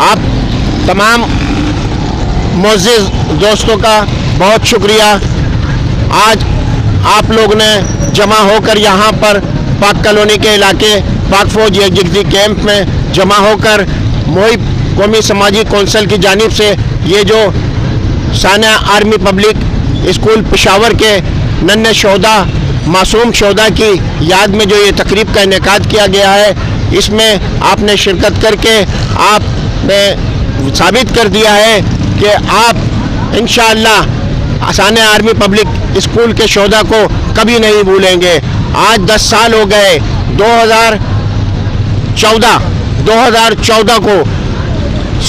आप तमाम मुअज़्ज़िज़ दोस्तों का बहुत शुक्रिया। आज आप लोग ने जमा होकर यहाँ पर पाक कॉलोनी के इलाके पाक फौज यकजहती कैंप में जमा होकर मोहिब कौमी समाजी कौंसिल की जानिब से ये जो Sania army public school Peshawar के नन्हे शोहदा मासूम शोहदा की याद में जो ये तकरीब का इनेकाद किया गया है, इसमें आपने शिरकत करके आपने साबित कर दिया है कि आप इंशाअल्लाह सानिया आर्मी पब्लिक स्कूल के शोहदा को कभी नहीं भूलेंगे। आज 10 साल हो गए। 2014 को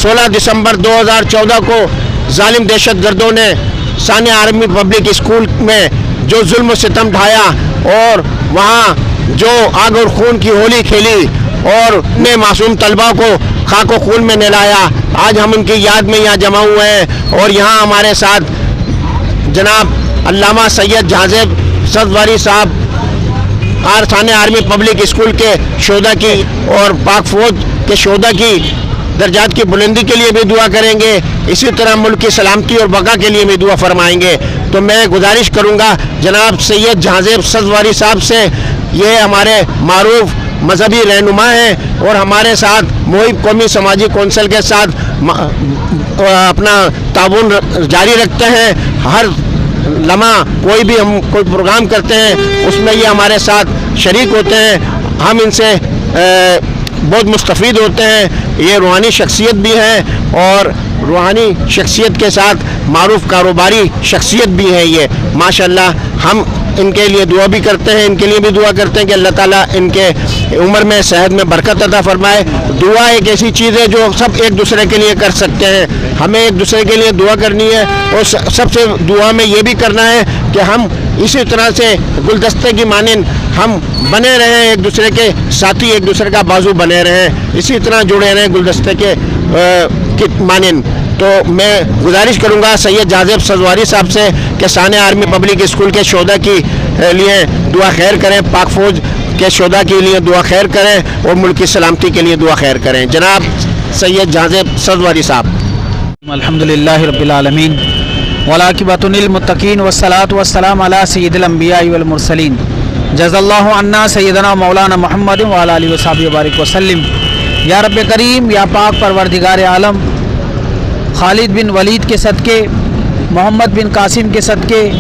16 दिसंबर 2014 को जालिम दहशतगर्दों ने सानिया आर्मी पब्लिक स्कूल में जो जुल्म सितम ढाया और वहाँ जो आग और खून की होली खेली और ने मासूम तलबा को खाको खून में नहलाया, आज हम उनकी याद में यहाँ जमा हुए हैं। और यहाँ हमारे साथ जनाब अल्लामा सैयद जहाज़ेब सदवारी साहब सानिया आर्मी पब्लिक स्कूल के शोहदा की और पाक फौज के शोहदा की दर्जात की बुलंदी के लिए भी दुआ करेंगे। इसी तरह मुल्क की सलामती और बका के लिए भी दुआ फरमाएंगे। तो मैं गुजारिश करूँगा जनाब सैयद जहाज़ेब सदवारी साहब से, ये हमारे मारूफ मजहबी रहनुमा हैं और हमारे साथ मोहिब कौमी समाजी कौंसिल के साथ अपना ताउन जारी रखते हैं। हर लम्हा कोई भी हम कोई प्रोग्राम करते हैं उसमें ये हमारे साथ शरीक होते हैं। हम इनसे बहुत मुस्तफ़ीद होते हैं। ये रूहानी शख्सियत भी हैं और रूहानी शख्सियत के साथ मारूफ कारोबारी शख्सियत भी है ये माशाअल्लाह। हम इनके लिए दुआ भी करते हैं, इनके लिए भी दुआ करते हैं कि अल्लाह ताला इनके उम्र में सेहत में बरकत अता फरमाए। दुआ एक ऐसी चीज़ है जो सब एक दूसरे के लिए कर सकते हैं। हमें एक दूसरे के लिए दुआ करनी है और सबसे दुआ में ये भी करना है कि हम इसी तरह से गुलदस्ते की मानिंद हम बने रहें, एक दूसरे के साथी, एक दूसरे का बाजू बने रहें, इसी तरह जुड़े रहें गुलदस्ते के मानिंद। तो मैं गुजारिश करूंगा सैयद जहाज़ेब सदवारी साहब से कि सानिया आर्मी पब्लिक स्कूल के शोहदा की लिए दुआ खैर करें, पाक फौज के शोहदा के लिए दुआ खैर करें और मुल्क की सलामती के लिए दुआ खैर करें। जनाब सैयद जहाज़ेब सदवारी साहब। अल्हम्दुलिल्लाहि रब्बिल आलमीन वलाकिबतुल मुत्तकीन वस्सलातु वस्सलाम अला सय्यिदिल अंबिया वल मुरसलीन जज़ल्लाहु अन्ना सय्यदना मौलाना मुहम्मद व अला आलिहि व सहबिहि बारिक वसल्लम। या रब्बे करीम, या पाक परवरदिगार आलम, खालिद बिन वलीद के सदक़े, मोहम्मद बिन कासिम के सदक़े,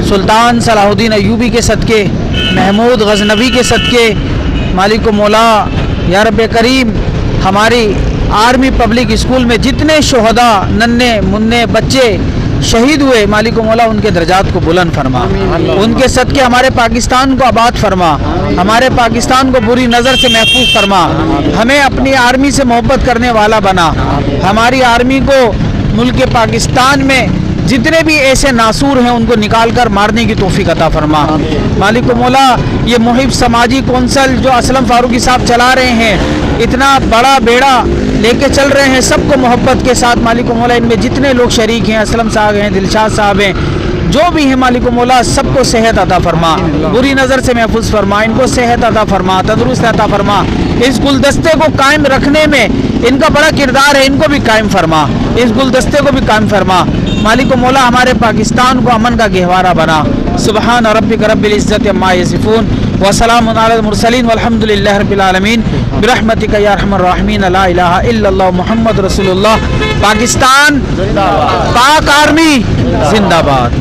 सुल्तान सलाहुद्दीन अय्यूबी के सदक़े, महमूद गज़नवी के सदक़े, मालिक मौला या रब्बे करीम, हमारी आर्मी पब्लिक स्कूल में जितने शोहदा नन्हे मुन्ने बच्चे शहीद हुए, मालिक मौला उनके दर्जात को बुलंद फरमा, उनके सदक़े हमारे पाकिस्तान को आबाद फरमा, हमारे पाकिस्तान को बुरी नज़र से महफूज फरमा, हमें अपनी आर्मी से मोहब्बत करने वाला बना, हमारी आर्मी को मुल्क पाकिस्तान में जितने भी ऐसे नासूर हैं उनको निकाल कर मारने की तौफीक अता फरमा। मालिक मौला, ये मोहिब समाजी कौंसिल जो असलम फारूकी साहब चला रहे हैं, इतना बड़ा बेड़ा लेके चल रहे हैं सबको मोहब्बत के साथ, मालिक मौला इनमें जितने लोग शरीक हैं, असलम साहब हैं, दिलशाद साहब हैं, जो भी हैं, मालिक मौला सबको सेहत अता फरमा, बुरी नज़र से महफूज फरमा, इनको सेहत अता फरमा, तंदुरुस्त अता फरमा। इस गुलदस्ते को कायम रखने में इनका बड़ा किरदार है, इनको भी कायम फरमा, इस गुलदस्ते को भी कायम फरमा। मालिक मौला हमारे पाकिस्तान को अमन का गहवारा बना। सुबहान रब्बिक रब्बिल इज़्ज़ति अम्मा यसिफून व सलामुन अलल मुरसलीन वल्हम्दुलिल्लाहि रब्बिल आलमीन बिरहमतिका या अरहमर राहिमीन ला इलाहा इल्लल्लाह मुहम्मद रसूलुल्लाह। पाकिस्तान, पाक आर्मी जिंदाबाद।